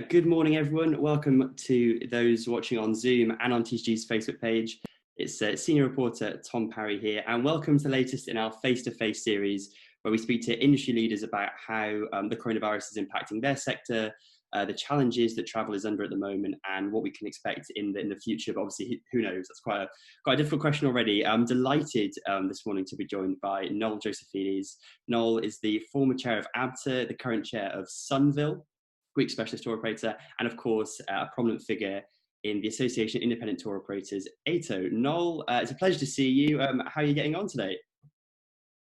Good morning, everyone. Welcome to those watching on Zoom and on TG's Facebook page. It's Senior Reporter Tom Parry here, and welcome to the latest in our face-to-face series, where we speak to industry leaders about how the coronavirus is impacting their sector, the challenges that travel is under at the moment, and what we can expect in the future. But obviously, who knows? That's quite a difficult question already. I'm delighted this morning to be joined by Noel Josephides. Noel is the former chair of Abta, the current chair of Sunville, Greek specialist tour operator, and of course, a prominent figure in the Association of Independent Tour Operators, ATO. Noel, it's a pleasure to see you. How are you getting on today?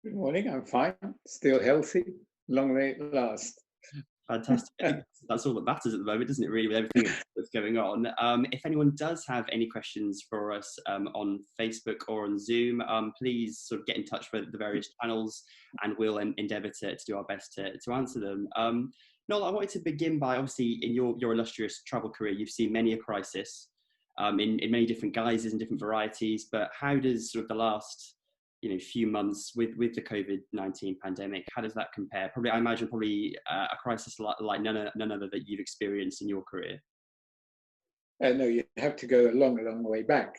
Good morning, I'm fine, still healthy, long may it last. Fantastic. I think that's all that matters at the moment, doesn't it, really, with everything that's going on. If anyone does have any questions for us on Facebook or on Zoom, please sort of get in touch with the various channels, and we'll endeavour to do our best to answer them. Noel, I wanted to begin by, obviously, in your illustrious travel career, you've seen many a crisis in many different guises and different varieties, but how does sort of the last few months with the COVID-19 pandemic, how does that compare? I imagine a crisis like none other that you've experienced in your career. No, you have to go a long way back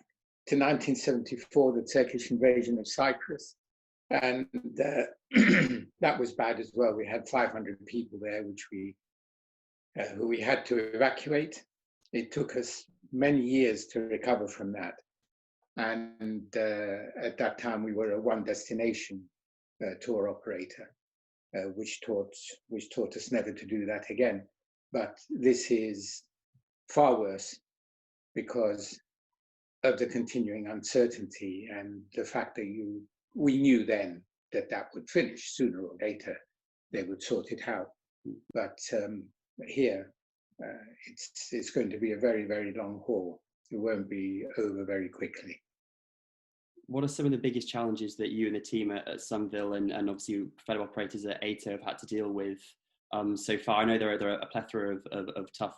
to 1974, the Turkish invasion of Cyprus. And that was bad as well. We had 500 people there, who we had to evacuate. It took us many years to recover from that. And at that time, we were a one destination tour operator, which taught us never to do that again. But this is far worse because of the continuing uncertainty and the fact that we knew then that would finish sooner or later. They would sort it out. But here, it's going to be a very, very long haul. It won't be over very quickly. What are some of the biggest challenges that you and the team at Sunville and obviously fellow operators at ATO have had to deal with so far? I know there are a plethora of tough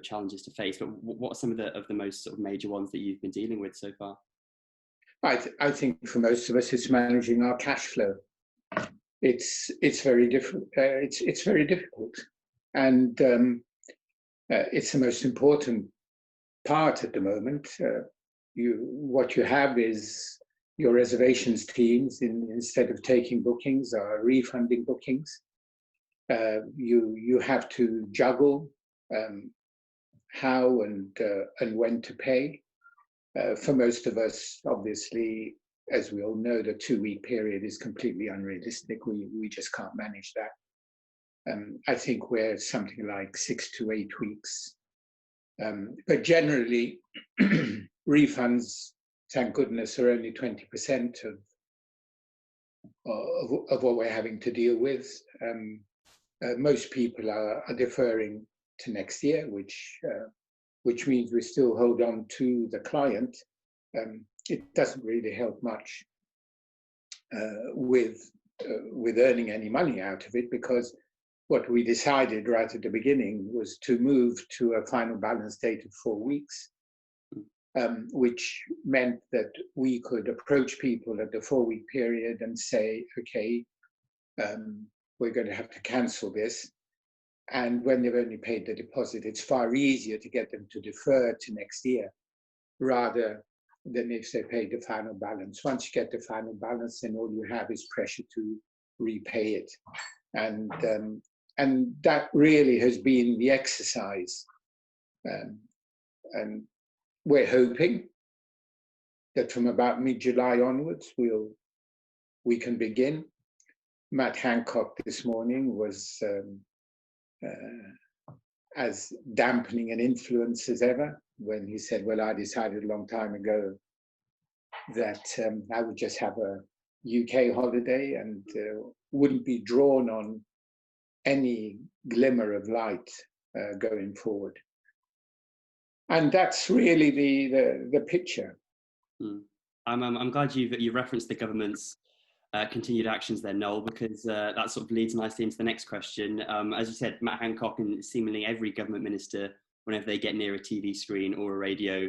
challenges to face, but what are some of the most sort of major ones that you've been dealing with so far? I think for most of us, it's managing our cash flow. It's very different. It's very difficult, and it's the most important part at the moment. What you have is your reservations teams, instead of taking bookings, are refunding bookings. You have to juggle how and when to pay. For most of us, obviously, as we all know, the 2-week period is completely unrealistic. We just can't manage that. I think we're something like 6 to 8 weeks. But generally, refunds, thank goodness, are only 20% of what we're having to deal with. Most people are deferring to next year, which means we still hold on to the client. It doesn't really help much with earning any money out of it, because what we decided right at the beginning was to move to a final balance date of 4 weeks, which meant that we could approach people at the 4-week period and say, okay, we're going to have to cancel this. And when they've only paid the deposit, it's far easier to get them to defer to next year rather than if they pay the final balance. Once you get the final balance, then all you have is pressure to repay it. And that really has been the exercise. And we're hoping that from about mid-July onwards, we can begin. Matt Hancock this morning was as dampening an influence as ever when he said, well, I decided a long time ago that I would just have a UK holiday and wouldn't be drawn on any glimmer of light going forward. And that's really the picture. I'm glad you referenced the government's continued actions there, Noel, because that sort of leads nicely into the next question. As you said, Matt Hancock and seemingly every government minister, whenever they get near a TV screen or a radio,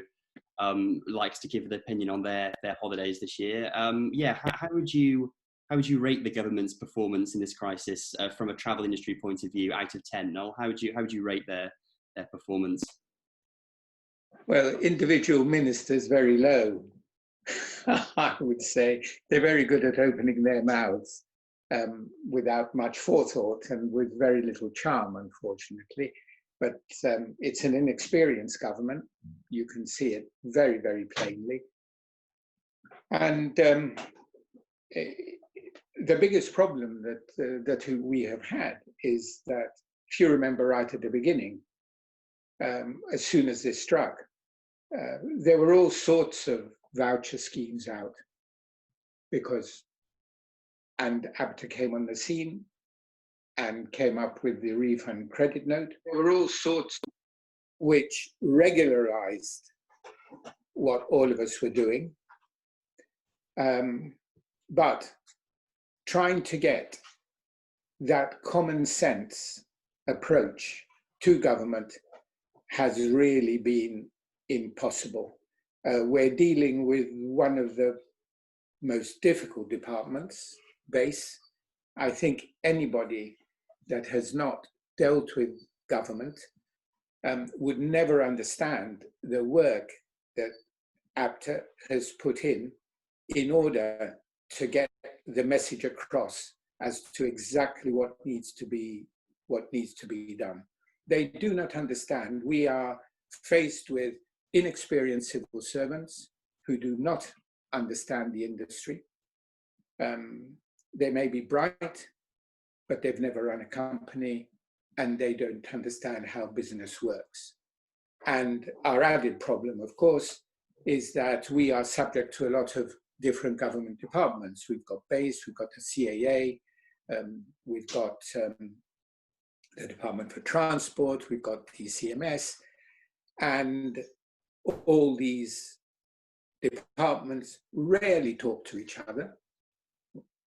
likes to give an opinion on their holidays this year. How would you rate the government's performance in this crisis from a travel industry point of view out of 10, Noel? How would you rate their their performance? Well, individual ministers very low. I would say they're very good at opening their mouths without much forethought and with very little charm, unfortunately. But it's an inexperienced government. You can see it very, very plainly. And the biggest problem that we have had is that, if you remember right at the beginning, as soon as this struck, there were all sorts of voucher schemes out and Abta came on the scene and came up with the refund credit note. There were all sorts which regularized what all of us were doing. But trying to get that common sense approach to government has really been impossible. We're dealing with one of the most difficult departments, base. I think anybody that has not dealt with government would never understand the work that Abta has put in order to get the message across as to exactly what needs to be done. They do not understand. We are faced with inexperienced civil servants who do not understand the industry. They may be bright, but they've never run a company and they don't understand how business works. And our added problem, of course, is that we are subject to a lot of different government departments. We've got base, we've got the CAA, we've got the Department for Transport, we've got the CMS, and all these departments rarely talk to each other.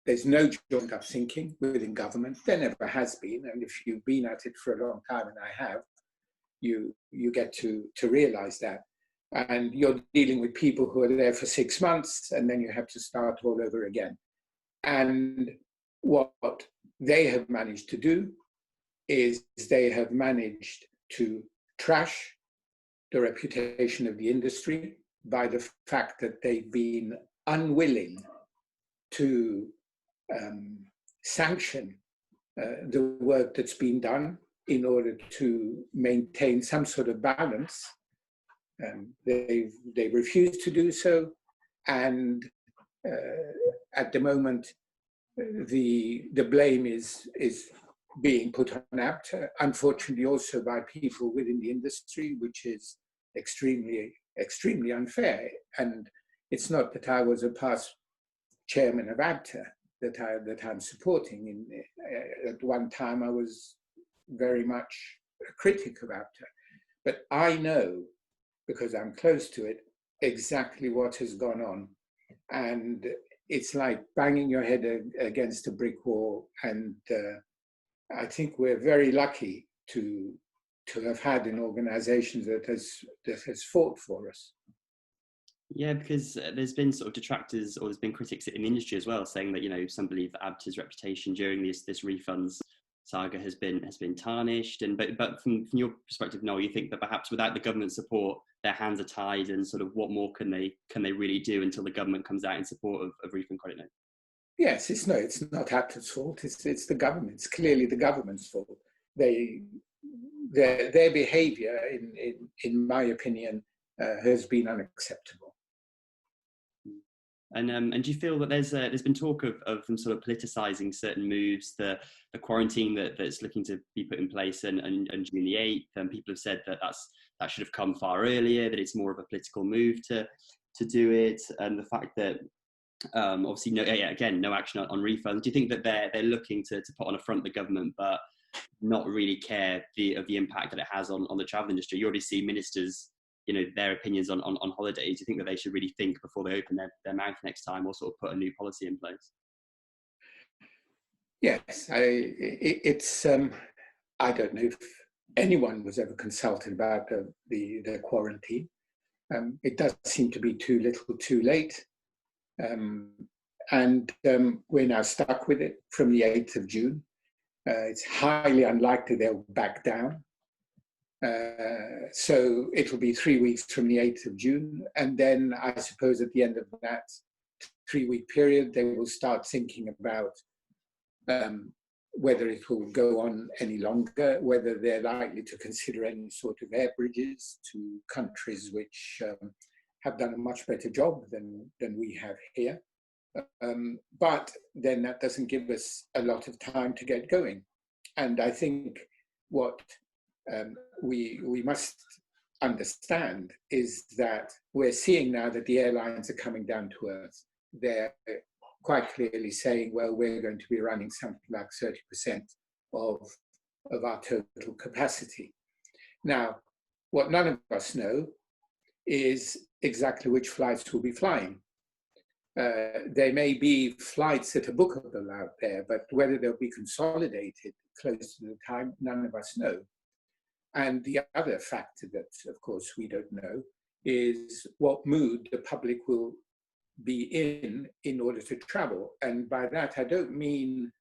There's no joint up thinking within government. There never has been, and if you've been at it for a long time, and I have, you get to realize that. And you're dealing with people who are there for 6 months, and then you have to start all over again. And what they have managed to do is they have managed to trash the reputation of the industry by the fact that they've been unwilling to sanction the work that's been done in order to maintain some sort of balance. They refused to do so, and at the moment, the blame is being put on Abta, unfortunately also by people within the industry, which is extremely unfair. And it's not that I was a past chairman of Abta that I'm supporting. At one time, I was very much a critic of Abta, but I know, because I'm close to it, exactly what has gone on. And it's like banging your head against a brick wall. And I think we're very lucky to have had an organization that has fought for us. Yeah, because there's been sort of detractors, or there's been critics in the industry as well, saying that some believe that Abta's reputation during this refunds saga has been tarnished. And but from your perspective, Noel, you think that perhaps without the government support, their hands are tied, and sort of what more can they really do until the government comes out in support of refund credit note? Yes, it's not Abta's fault. It's the government. It's clearly the government's fault. Their behaviour, in my opinion, has been unacceptable. And do you feel that there's been talk of them sort of politicising certain moves, the quarantine that's looking to be put in place and June the 8th, and people have said that should have come far earlier, that it's more of a political move to do it, and the fact that obviously no action on refunds. Do you think that they're looking to put on a front the government, but not really care of the impact that it has on the travel industry? You already see ministers, their opinions on holidays. Do you think that they should really think before they open their mouth next time, or sort of put a new policy in place? Yes, it's I don't know if anyone was ever consulted about the quarantine. It does seem to be too little too late. And we're now stuck with it from the 8th of June. It's highly unlikely they'll back down. So it'll be 3 weeks from the 8th of June. And then I suppose at the end of that 3-week period, they will start thinking about whether it will go on any longer, whether they're likely to consider any sort of air bridges to countries which have done a much better job than we have here. But then that doesn't give us a lot of time to get going. And I think what we must understand is that we're seeing now that the airlines are coming down to earth. They're quite clearly saying, well, we're going to be running something like 30% of our total capacity. Now, what none of us know is exactly which flights will be flying. There may be flights that are bookable out there, but whether they'll be consolidated close to the time, none of us know. And the other factor that, of course, we don't know is what mood the public will be in order to travel. And by that, I don't mean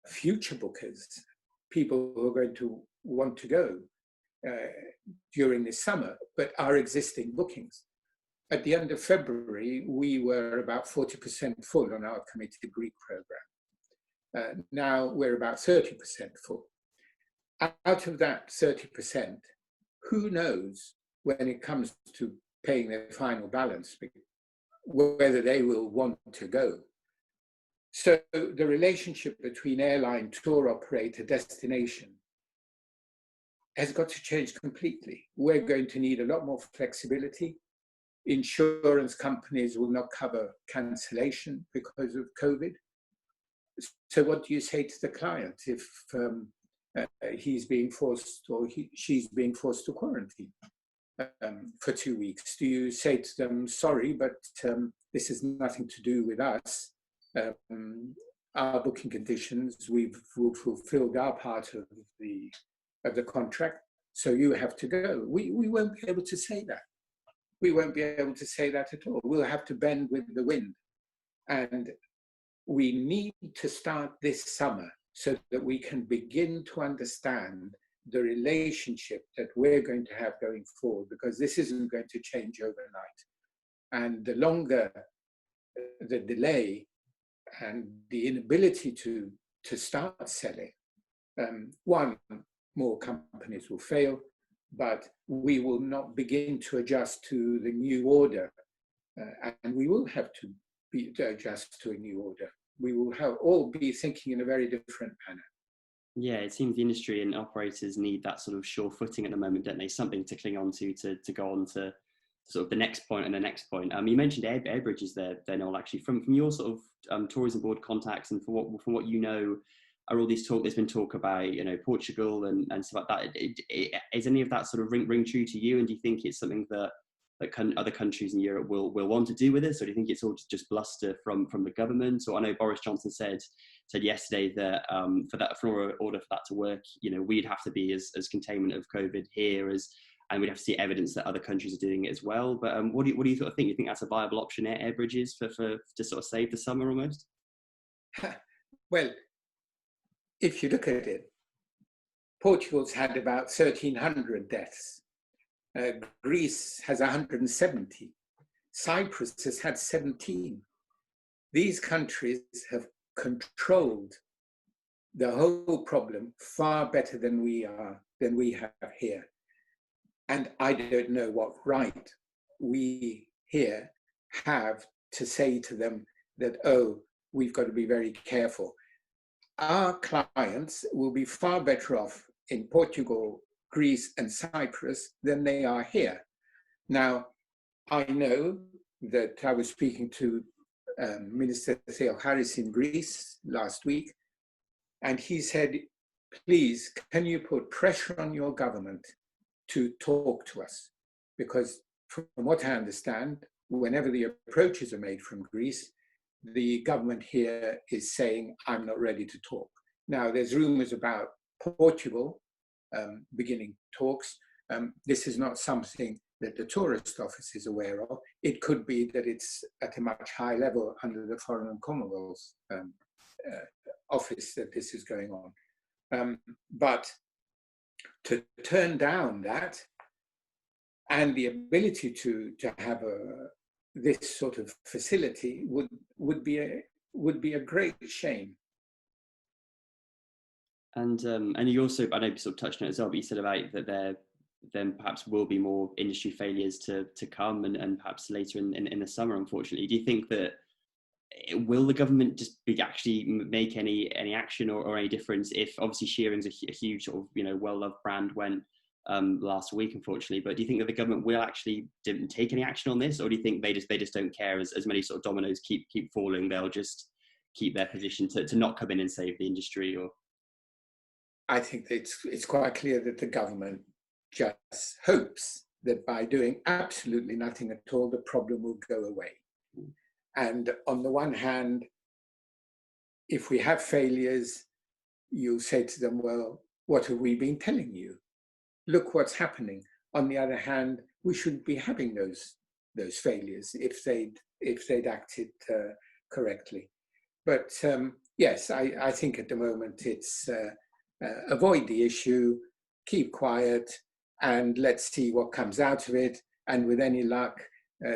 future bookers, people who are going to want to go during the summer, but our existing bookings. At the end of February, we were about 40% full on our committed Greek program. Now we're about 30% full. Out of that 30%, who knows when it comes to paying their final balance, whether they will want to go. So the relationship between airline, tour operator, destination has got to change completely. We're going to need a lot more flexibility. Insurance companies will not cover cancellation because of COVID. So what do you say to the client if he's being forced or she's being forced to quarantine for 2 weeks? Do you say to them, sorry, but this has nothing to do with us. Our booking conditions, we've fulfilled our part of the contract, so you have to go. We won't be able to say that. We won't be able to say that at all. We'll have to bend with the wind. And we need to start this summer so that we can begin to understand the relationship that we're going to have going forward, because this isn't going to change overnight. And the longer the delay and the inability to start selling, one, more companies will fail, but we will not begin to adjust to the new order. And we will have to adjust to a new order. We will all be thinking in a very different manner. Yeah, it seems the industry and operators need that sort of sure footing at the moment, don't they? Something to cling on to go on to sort of the next point and the next point. You mentioned air bridges there, Noel. Actually, from your sort of tourism board contacts and from what you know, are all these there's been talk about Portugal and stuff like that. Is any of that sort of ring true to you? And do you think it's something that other countries in Europe will want to do with this, or do you think it's all just bluster from the government? Or I know Boris Johnson said yesterday that for order for that to work, we'd have to be as containment of COVID here and we'd have to see evidence that other countries are doing it as well. But what do you sort of think? You think that's a viable option, air bridges for to sort of save the summer almost? Well, if you look at it, Portugal's had about 1,300 deaths. Greece has 170. Cyprus has had 17. These countries have controlled the whole problem far better than we have here. And I don't know what right we here have to say to them that, oh, we've got to be very careful. Our clients will be far better off in Portugal, Greece, and Cyprus than they are here. Now, I know that I was speaking to Minister Theocharis in Greece last week, and he said, please, can you put pressure on your government to talk to us? Because from what I understand, whenever the approaches are made from Greece, the government here is saying, I'm not ready to talk. Now, there's rumors about Portugal beginning talks. This is not something that the tourist office is aware of. It could be that it's at a much higher level under the Foreign and Commonwealth office that this is going on. But to turn down that and the ability to have this sort of facility would be a great shame. And you also, I know you sort of touched on it as well, but you said about that there then perhaps will be more industry failures to come, and perhaps later in the summer, unfortunately. Do you think that will the government just actually make any action or any difference if obviously shearing's a huge sort of, you know, well-loved brand went last week, unfortunately, but do you think that the government will actually take any action on this, or do you think they just don't care as many sort of dominoes keep falling, they'll just keep their position to not come in and save the industry? Or I think it's quite clear that the government just hopes that by doing absolutely nothing at all, the problem will go away. And on the one hand, if we have failures, you say to them, well, what have we been telling you? Look what's happening. On the other hand, we shouldn't be having those failures if they'd acted correctly. But yes, I think at the moment it's avoid the issue, keep quiet, and let's see what comes out of it. And with any luck,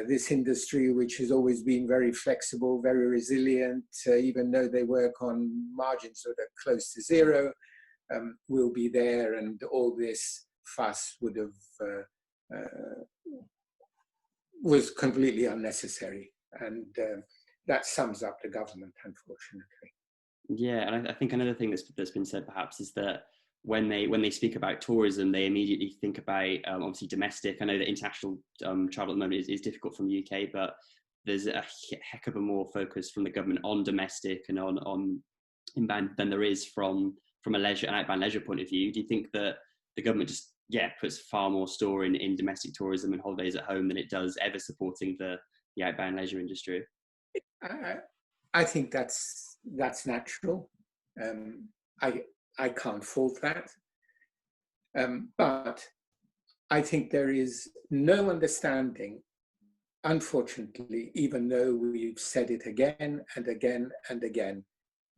this industry, which has always been very flexible, very resilient, even though they work on margins that are close to zero, will be there, and all this fuss was completely unnecessary. And that sums up the government, unfortunately. Yeah, and I think another thing that's been said perhaps is that when they speak about tourism, they immediately think about obviously domestic. I know that international travel at the moment is difficult from the UK, but there's a heck of a more focus from the government on domestic and on inbound than there is from an outbound leisure point of view. Do you think that the government just puts far more store in domestic tourism and holidays at home than it does ever supporting the outbound leisure industry? I think that's natural. I can't fault that. But I think there is no understanding, unfortunately, even though we've said it again and again and again,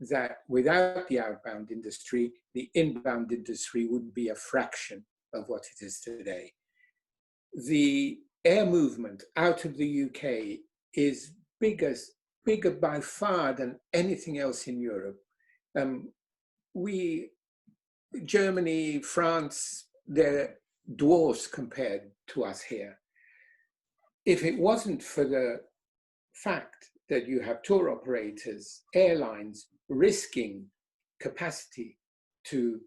that without the outbound industry, the inbound industry would be a fraction of what it is today. The air movement out of the UK is bigger by far than anything else in Europe. Germany, France, they're dwarfs compared to us here. If it wasn't for the fact that you have tour operators, airlines risking capacity to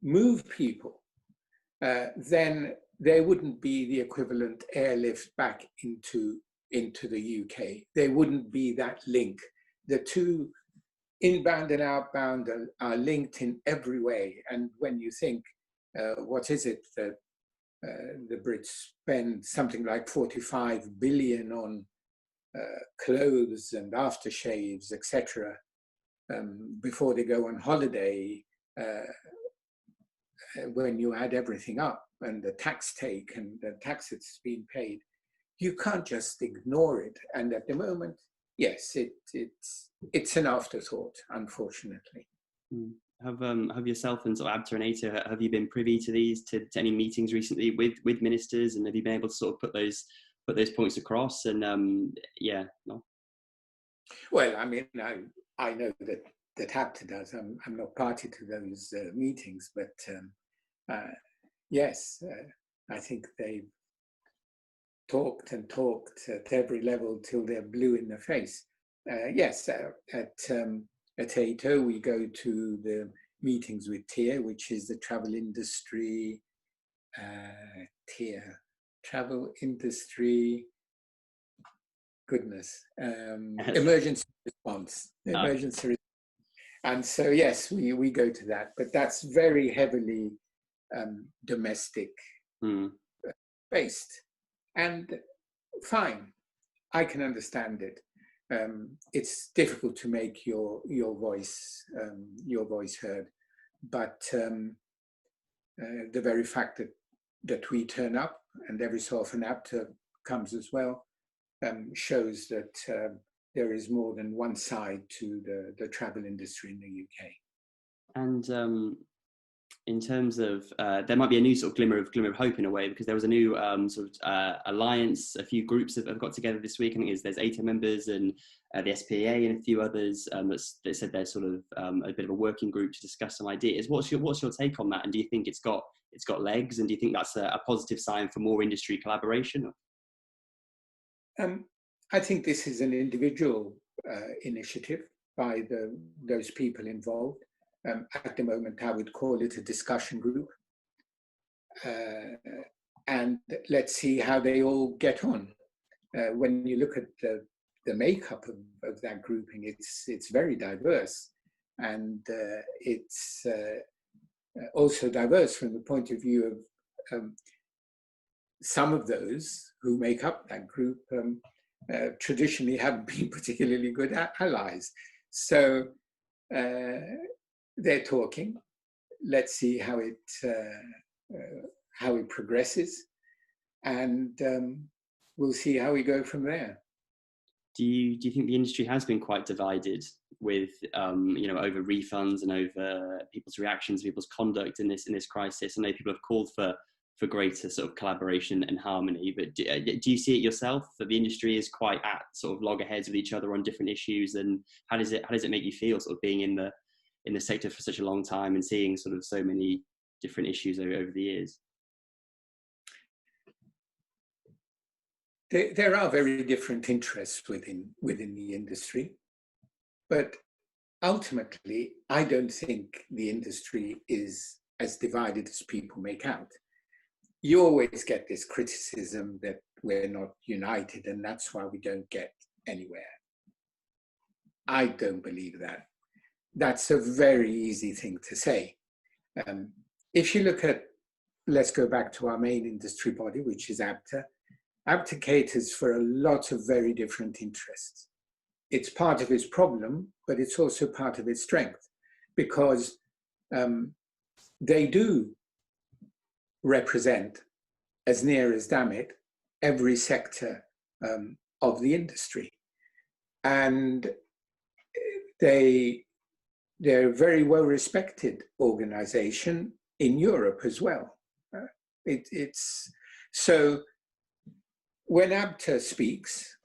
move people, then there wouldn't be the equivalent airlift back into the UK. There wouldn't be that link. The two, inbound and outbound, are linked in every way. And when you think, what is it that the Brits spend something like 45 billion on clothes and aftershaves, etc., before they go on holiday, when you add everything up and the tax take and the tax that's been paid, you can't just ignore it. And at the moment, yes, it's an afterthought, unfortunately. Have yourself and sort of Abta and Abta, have you been privy to any meetings recently with ministers, and have you been able to sort of put those points across? And no. Well, I mean, I know that Abta does. I'm not party to those meetings, but yes, I think they've talked and talked at every level till they're blue in the face. Yes, at ATO we go to the meetings with TIER, which is the travel industry, emergency response, and so yes, we go to that, but that's very heavily domestic based, and fine, I can understand it. It's difficult to make your voice heard, but the very fact that we turn up, and every so often Abta comes as well, shows that there is more than one side to the travel industry in the UK. And in terms of there might be a new sort of glimmer of hope in a way, because there was a new alliance. A few groups have got together this week. I think there's 80 members and the SPA and a few others that said they're sort of a bit of a working group to discuss some ideas. What's your take on that? And do you think it's got legs? And do you think that's a positive sign for more industry collaboration? I think this is an individual initiative by those people involved. At the moment, I would call it a discussion group. And let's see how they all get on. When you look at the makeup of that grouping, it's very diverse. And it's also diverse from the point of view of some of those who make up that group traditionally haven't been particularly good allies. So they're talking. Let's see how it progresses, and we'll see how we go from there. Do you think the industry has been quite divided with over refunds and over people's reactions, people's conduct in this crisis? I know people have called for greater sort of collaboration and harmony, but do you see it yourself that the industry is quite at sort of loggerheads with each other on different issues? And how does it make you feel, sort of being in the sector for such a long time and seeing sort of so many different issues over the years? There are very different interests within the industry, but ultimately, I don't think the industry is as divided as people make out. You always get this criticism that we're not united and that's why we don't get anywhere. I don't believe that. That's a very easy thing to say. If you look at, let's go back to our main industry body, which is Abta. Abta caters for a lot of very different interests. It's part of its problem, but it's also part of its strength, because they do represent, as near as damn it, every sector of the industry. And they're a very well-respected organization in Europe as well. It's so when Abta speaks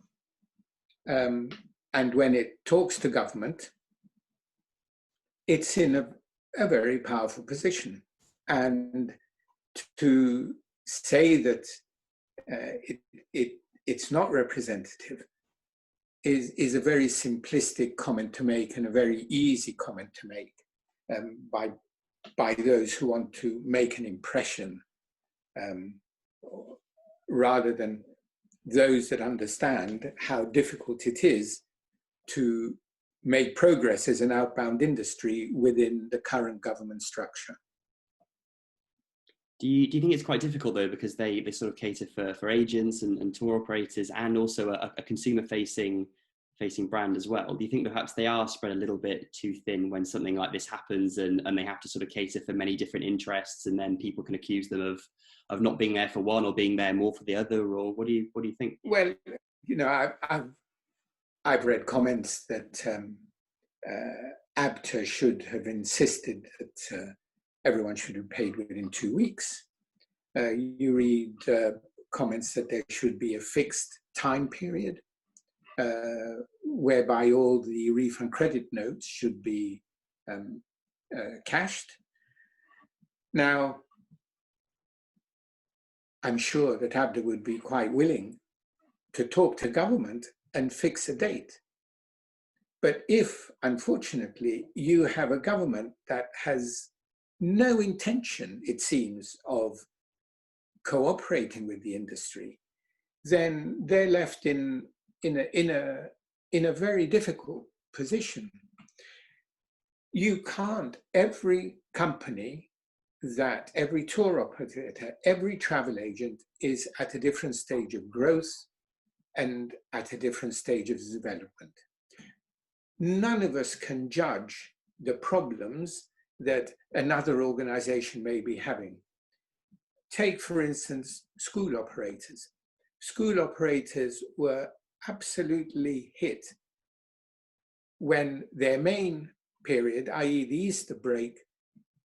and when it talks to government, it's in a very powerful position. And to say that it's not representative is a very simplistic comment to make, and a very easy comment to make by those who want to make an impression, rather than those that understand how difficult it is to make progress as an outbound industry within the current government structure. Do you think it's quite difficult though, because they sort of cater for agents and tour operators, and also a consumer facing brand as well? Do you think perhaps they are spread a little bit too thin when something like this happens, and they have to sort of cater for many different interests, and then people can accuse them of not being there for one or being there more for the other? Or what do you think? Well, I've read comments that Abta should have insisted that everyone should be paid within 2 weeks. You read comments that there should be a fixed time period whereby all the refund credit notes should be cashed. Now, I'm sure that Abta would be quite willing to talk to government and fix a date. But if, unfortunately, you have a government that has no intention, it seems, of cooperating with the industry, then they're left in a very difficult position. You can't, every company, that every tour operator, every travel agent is at a different stage of growth and at a different stage of development. None of us can judge the problems that another organization may be having. Take, for instance, school operators. School operators were absolutely hit when their main period, i.e. the Easter break,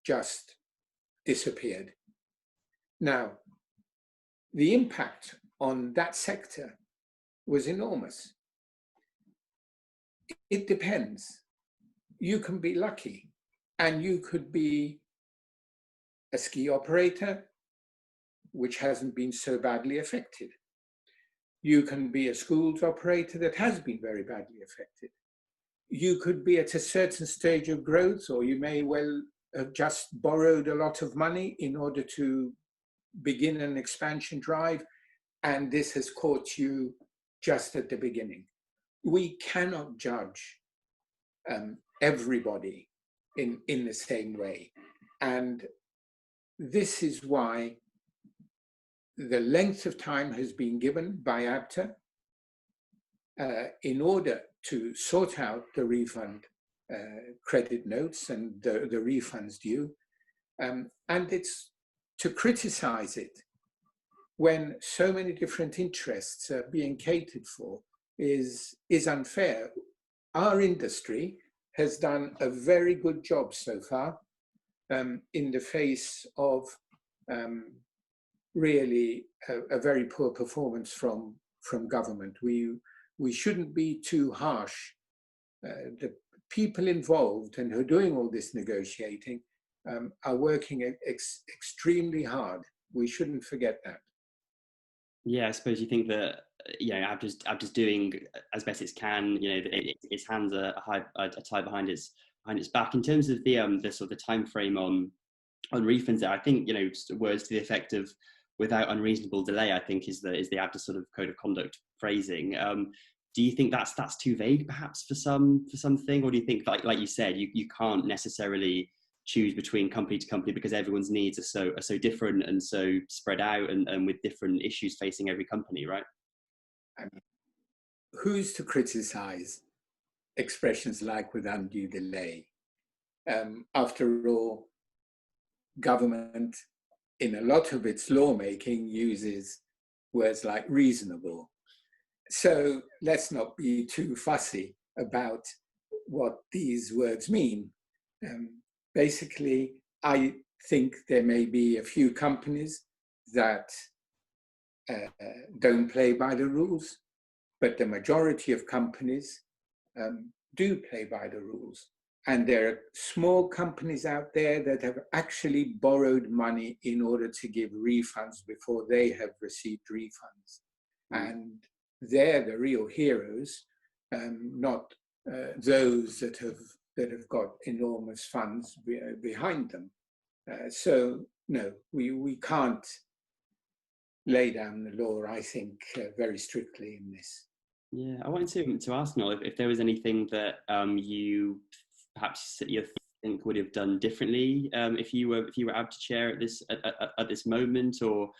just disappeared. Now, the impact on that sector was enormous. It depends. You can be lucky, and you could be a ski operator, which hasn't been so badly affected. You can be a schools operator that has been very badly affected. You could be at a certain stage of growth, or you may well have just borrowed a lot of money in order to begin an expansion drive, and this has caught you just at the beginning. We cannot judge everybody in the same way. And this is why the length of time has been given by Abta in order to sort out the refund credit notes and the refunds due. And it's to criticize it when so many different interests are being catered for is unfair. Our industry has done a very good job so far in the face of really a very poor performance from government. We shouldn't be too harsh. The people involved and who are doing all this negotiating are working extremely hard. We shouldn't forget that. Yeah, I suppose you think that Abta's doing as best it can. Its hands are tied behind its back. In terms of the sort of the time frame on refunds, I think just words to the effect of without unreasonable delay, I think is the Abta sort of code of conduct phrasing. Do you think that's too vague perhaps for something, or do you think like you said you can't necessarily choose between company to company because everyone's needs are so different and so spread out and with different issues facing every company, right? I mean, who's to criticize expressions like with undue delay? After all, government in a lot of its lawmaking uses words like reasonable. So let's not be too fussy about what these words mean. Basically, I think there may be a few companies that don't play by the rules, but the majority of companies do play by the rules. And there are small companies out there that have actually borrowed money in order to give refunds before they have received refunds. And they're the real heroes, not those that have got enormous funds behind them. So no, we can't lay down the law, I think, very strictly in this. Yeah, I wanted to ask Noel if there was anything that you perhaps you think would have done differently if you were Abta chair at this moment, or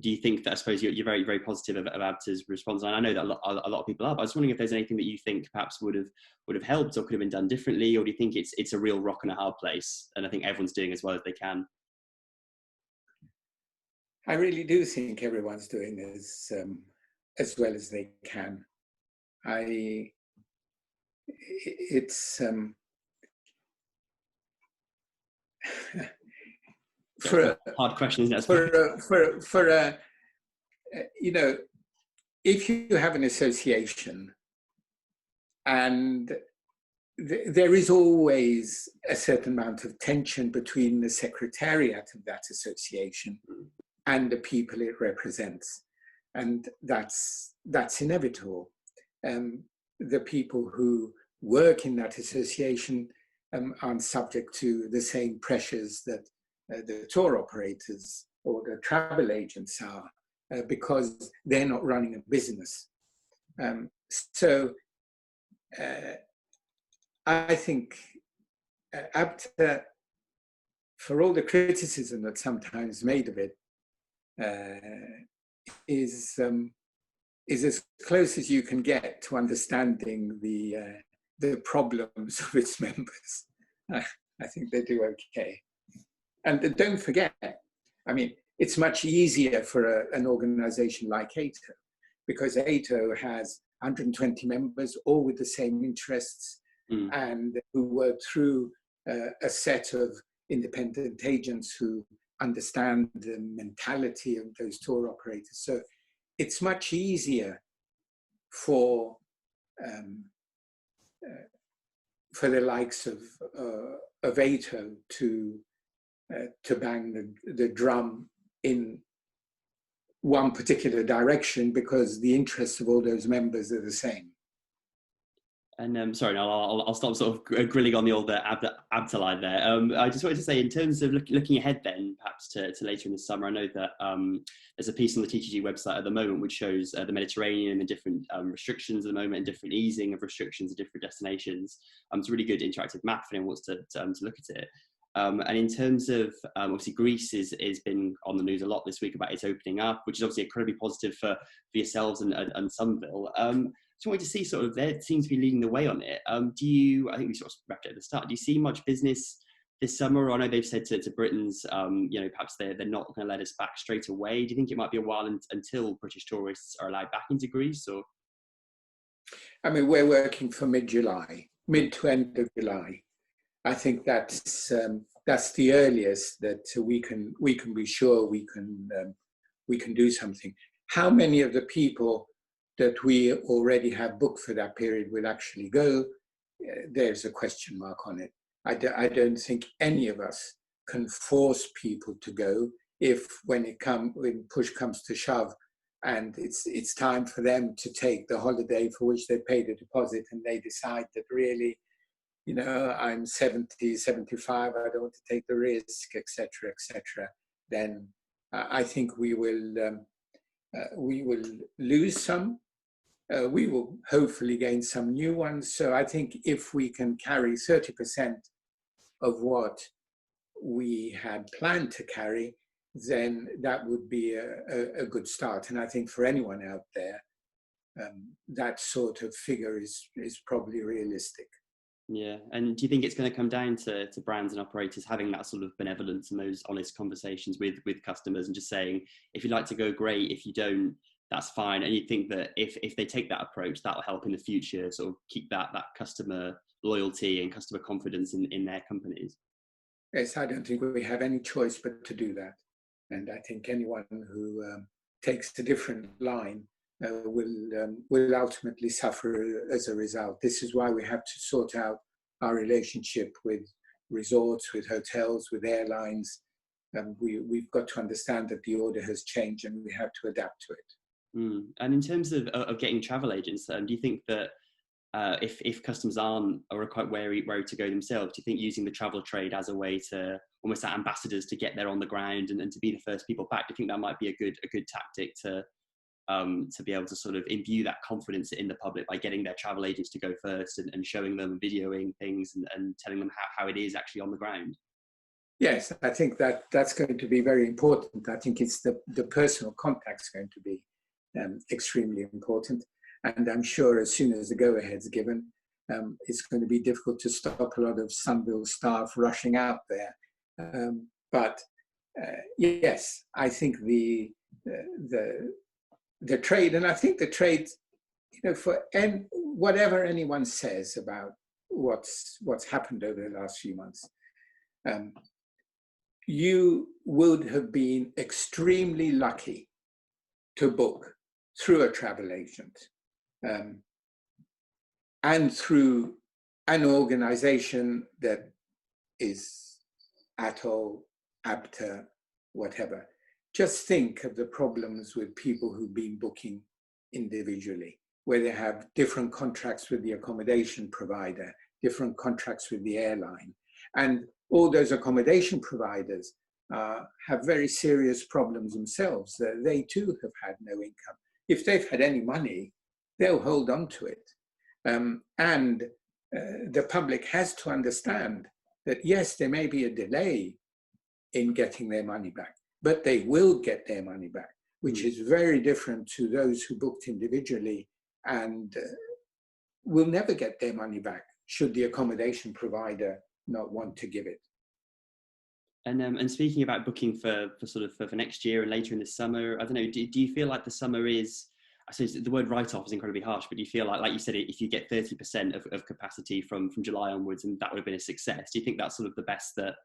do you think that, I suppose you're very, very positive of Abta's response? And I know that a lot of people are, but I was wondering if there's anything that you think perhaps would have helped or could have been done differently, or do you think it's a real rock and a hard place and I think everyone's doing as well as they can? I really do think everyone's doing as well as they can. It's for a hard question, isn't it? For if you have an association and there is always a certain amount of tension between the secretariat of that association and the people it represents, and that's inevitable. The people who work in that association aren't subject to the same pressures that the tour operators or the travel agents are, because they're not running a business. So I think Abta, for all the criticism that's sometimes made of it, is as close as you can get to understanding the problems of its members. I think they do okay. And don't forget, I mean, it's much easier for an organization like ATO, because ATO has 120 members, all with the same interests, and who work through a set of independent agents who understand the mentality of those tour operators. So it's much easier for the likes of Abta to bang the drum in one particular direction, because the interests of all those members are the same. And sorry, no, I'll stop sort of grilling on the old Abta line there. I just wanted to say, in terms of looking ahead then, perhaps to later in the summer, I know that there's a piece on the TTG website at the moment which shows the Mediterranean and different restrictions at the moment, and different easing of restrictions at different destinations. It's a really good interactive map if anyone wants to look at it. And in terms of, obviously Greece has been on the news a lot this week about its opening up, which is obviously incredibly positive for yourselves and Sunville. Just wanted to see sort of, they seem to be leading the way on it. I think we sort of wrapped it at the start. Do you see much business this summer? I know they've said to Britons, perhaps they're not going to let us back straight away. Do you think it might be a while until British tourists are allowed back into Greece? Or? I mean, we're working for mid to end of July. I think that's the earliest that we can be sure we can do something. How many of the people that we already have booked for that period will actually go? There's a question mark on it. I don't think any of us can force people to go if when push comes to shove, and it's time for them to take the holiday for which they paid a deposit, and they decide that really, I'm 70, 75, I don't want to take the risk, etc., etc. Then I think we will lose some. We will hopefully gain some new ones. So I think if we can carry 30% of what we had planned to carry, then that would be a good start. And I think for anyone out there, that sort of figure is probably realistic. Yeah, and do you think it's going to come down to brands and operators having that sort of benevolence and those honest conversations with customers, and just saying, if you'd like to go, great. If you don't, that's fine. And you think that if they take that approach, that'll help in the future sort of keep that customer loyalty and customer confidence in their companies? Yes, I don't think we have any choice but to do that. And I think anyone who takes a different line will ultimately suffer as a result. This is why we have to sort out our relationship with resorts, with hotels, with airlines. We've got to understand that the order has changed and we have to adapt to it. And in terms of getting travel agents, do you think that if customers are quite wary to go themselves, do you think using the travel trade as a way to almost have ambassadors to get there on the ground and to be the first people back, do you think that might be a good tactic to be able to sort of imbue that confidence in the public by getting their travel agents to go first and showing them, videoing things and telling them how it is actually on the ground? Yes, I think that's going to be very important. I think it's the personal contact's going to be extremely important. And I'm sure as soon as the go-ahead's given, it's going to be difficult to stop a lot of Sunville staff rushing out there. But yes, I think the trade, and I think the trade, whatever anyone says about what's happened over the last few months, you would have been extremely lucky to book through a travel agent and through an organization that is ATOL, Abta, whatever. Just think of the problems with people who've been booking individually, where they have different contracts with the accommodation provider, different contracts with the airline. And all those accommodation providers have very serious problems themselves. They too have had no income. If they've had any money, they'll hold on to it. And the public has to understand that, yes, there may be a delay in getting their money back, but they will get their money back, which is very different to those who booked individually and will never get their money back should the accommodation provider not want to give it. And speaking about booking for next year and later in the summer, I don't know, do you feel like the summer is, I suppose the word write-off is incredibly harsh, but do you feel like you said, if you get 30% of capacity from July onwards, and that would have been a success, do you think that's sort of the best that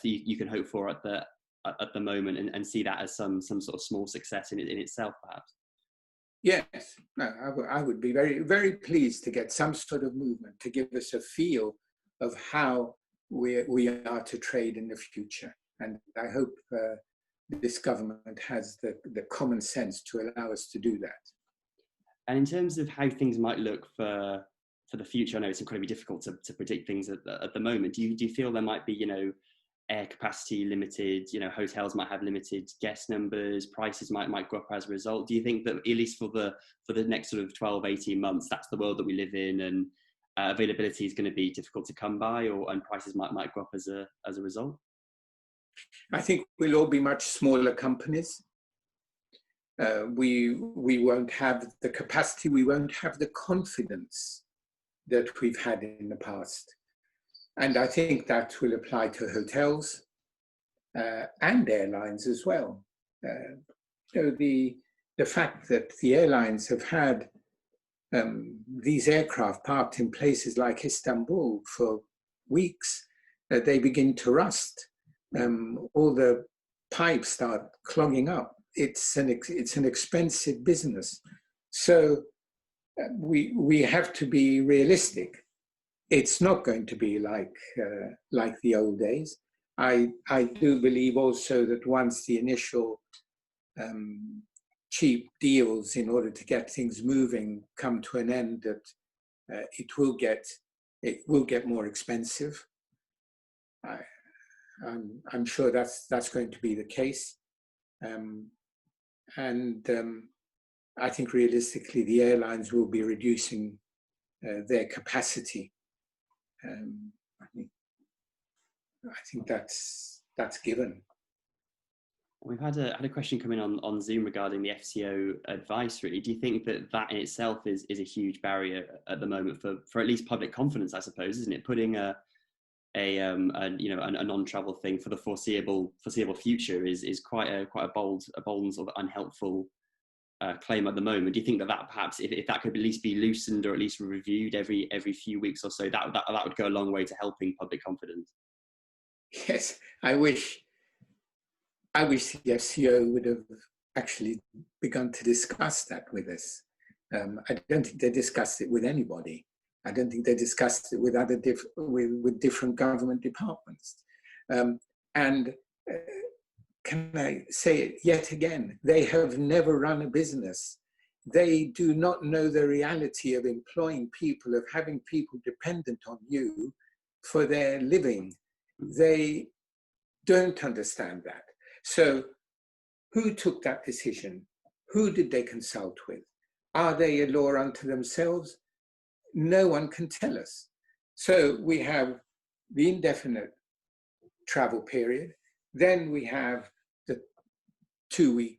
you can hope for at at the moment, and see that as some sort of small success in itself, perhaps? Yes, no, I would be very, very pleased to get some sort of movement to give us a feel of how we are to trade in the future. And I hope this government has the common sense to allow us to do that. And in terms of how things might look for the future, I know it's incredibly difficult to predict things at the moment. Do you feel there might be, air capacity limited, hotels might have limited guest numbers, prices might go up as a result? Do you think that, at least for the next sort of 12, 18 months, that's the world that we live in, and availability is going to be difficult to come by, and prices might go up as a result? I think we'll all be much smaller companies. We won't have the capacity, we won't have the confidence that we've had in the past. And I think that will apply to hotels and airlines as well. So the fact that the airlines have had these aircraft parked in places like Istanbul for weeks, they begin to rust. All the pipes start clogging up. It's an expensive business. So we have to be realistic. It's not going to be like the old days. I do believe also that once the initial cheap deals in order to get things moving come to an end, that it will get more expensive. I'm sure that's going to be the case, and I think realistically the airlines will be reducing their capacity. I think that's given. We've had a question come in on Zoom regarding the FCO advice. Really, do you think that in itself is a huge barrier at the moment for at least public confidence? I suppose, isn't it? Putting a non-travel thing for the foreseeable future is quite a bold and sort of unhelpful claim at the moment. Do you think that perhaps if that could at least be loosened or at least reviewed every few weeks or so, that would go a long way to helping public confidence? Yes, I wish the FCO would have actually begun to discuss that with us. I don't think they discussed it with anybody. I don't think they discussed it with with different government departments. Can I say it yet again? They have never run a business. They do not know the reality of employing people, of having people dependent on you for their living. They don't understand that. So who took that decision? Who did they consult with? Are they a law unto themselves? No one can tell us. So we have the indefinite travel period. Then we have the 2-week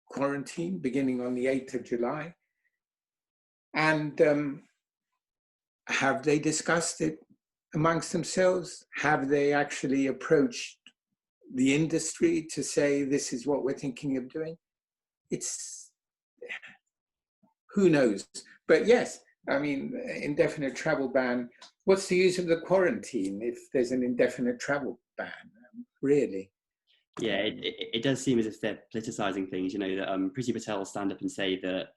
quarantine beginning on the 8th of July. And have they discussed it amongst themselves? Have they actually approached the industry to say, this is what we're thinking of doing? Who knows? But yes, I mean, indefinite travel ban, what's the use of the quarantine if there's an indefinite travel ban, really? Yeah, it does seem as if they're politicizing things, that Priti Patel stand up and say that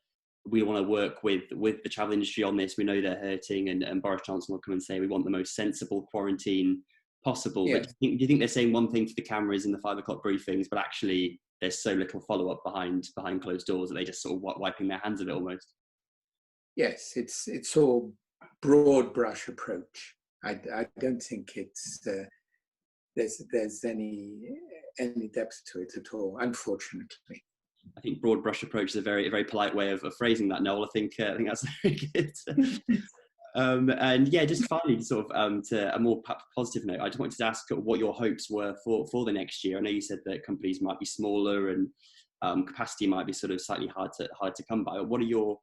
we want to work with the travel industry on this. We know they're hurting, and Boris Johnson will come and say we want the most sensible quarantine possible. Yeah. But do you think they're saying one thing to the cameras in the 5 o'clock briefings, but actually there's so little follow-up behind closed doors that they just sort of wiping their hands of it almost? Yes, it's all broad brush approach. I don't think it's there's any depth to it at all, unfortunately. I think broad brush approach is a very, very polite way of phrasing that, Noel. I think that's very good. And yeah, just finally, sort of to a more positive note, I just wanted to ask what your hopes were for the next year. I know you said that companies might be smaller and capacity might be sort of slightly hard to come by. What are your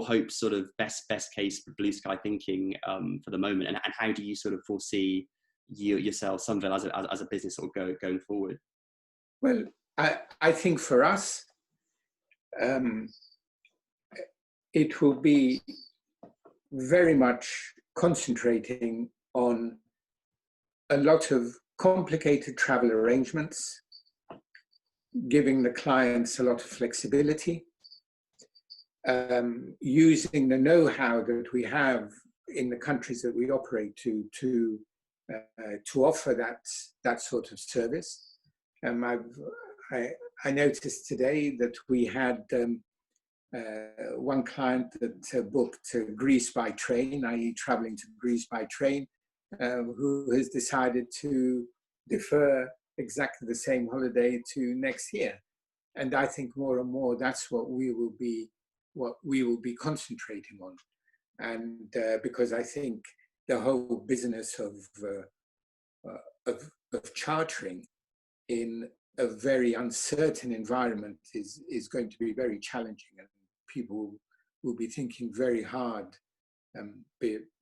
hopes, sort of best case blue sky thinking for the moment, and how do you sort of foresee yourself, Sunville, as a business sort of going forward? Well, I think for us, it will be very much concentrating on a lot of complicated travel arrangements, giving the clients a lot of flexibility, using the know-how that we have in the countries that we operate to offer that sort of service. I noticed today that we had one client that booked Greece by train, i.e. traveling to Greece by train, who has decided to defer exactly the same holiday to next year. And I think more and more that's what we will be concentrating on. And because I think the whole business of chartering in a very uncertain environment is going to be very challenging, and people will be thinking very hard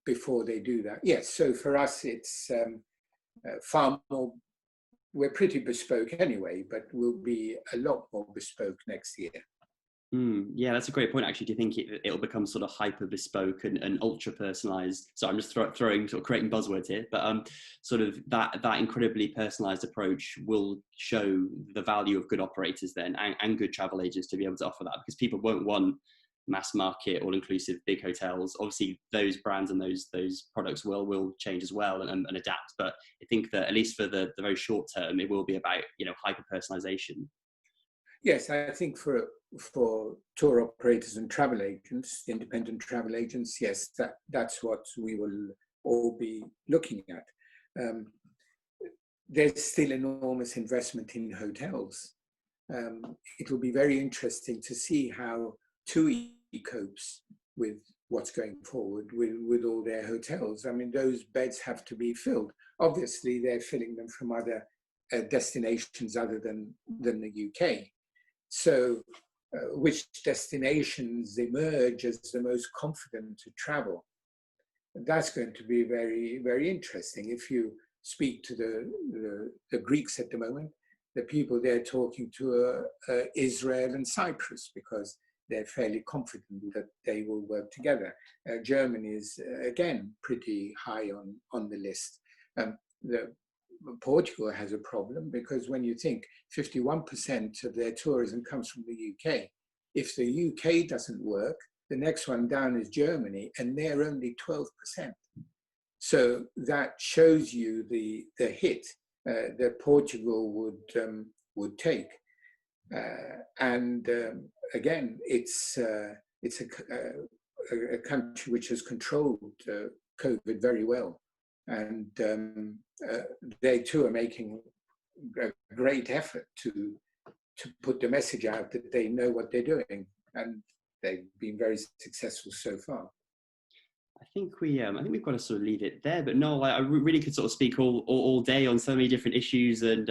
before they do that. Yes, so for us it's far more, we're pretty bespoke anyway, but we'll be a lot more bespoke next year. Yeah, that's a great point, actually. Do you think it'll become sort of hyper bespoke and ultra personalized? So I'm just throwing sort of creating buzzwords here, but sort of that incredibly personalized approach will show the value of good operators then, and good travel agents to be able to offer that, because people won't want mass market, all inclusive big hotels. Obviously those brands and those products will change as well and adapt. But I think that at least for the very short term, it will be about, hyper personalization. Yes, I think for tour operators and travel agents, independent travel agents, yes, that's what we will all be looking at. There's still enormous investment in hotels. It will be very interesting to see how TUI copes with what's going forward with all their hotels. I mean, those beds have to be filled. Obviously, they're filling them from other destinations other than the UK. So which destinations emerge as the most confident to travel? That's going to be very, very interesting. If you speak to the Greeks at the moment, the people they're talking to are Israel and Cyprus, because they're fairly confident that they will work together. Germany is, again, pretty high on the list. Portugal has a problem, because when you think 51% of their tourism comes from the UK, if the UK doesn't work, the next one down is Germany, and they're only 12%. So that shows you the hit that Portugal would take. Again, it's a country which has controlled COVID very well. And they too are making a great effort to put the message out that they know what they're doing, and they've been very successful so far. I think we've got to sort of leave it there. But no, I really could sort of speak all day on so many different issues. And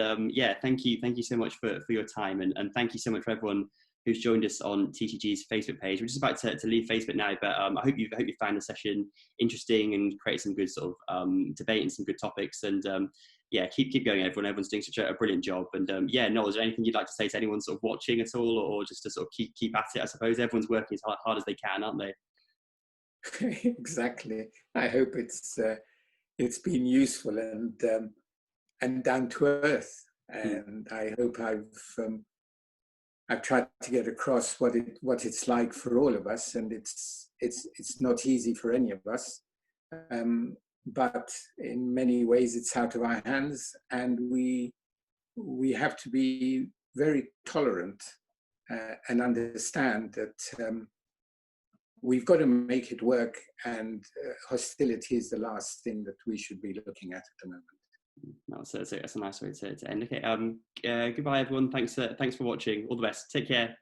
thank you so much for your time, and thank you so much for everyone who's joined us on TTG's Facebook page. We're just about to leave Facebook now, but I hope you found the session interesting and create some good sort of debate and some good topics. And keep going, everyone. Everyone's doing such a brilliant job. And Noel, is there anything you'd like to say to anyone sort of watching at all, or just to sort of keep at it? I suppose everyone's working as hard as they can, aren't they? Exactly. I hope it's been useful and down to earth. And I hope I've tried to get across what it's like for all of us, and it's not easy for any of us, but in many ways it's out of our hands, and we have to be very tolerant and understand that we've got to make it work, and hostility is the last thing that we should be looking at the moment. That's a nice way to end. Okay, goodbye everyone. Thanks for watching. All the best. Take care.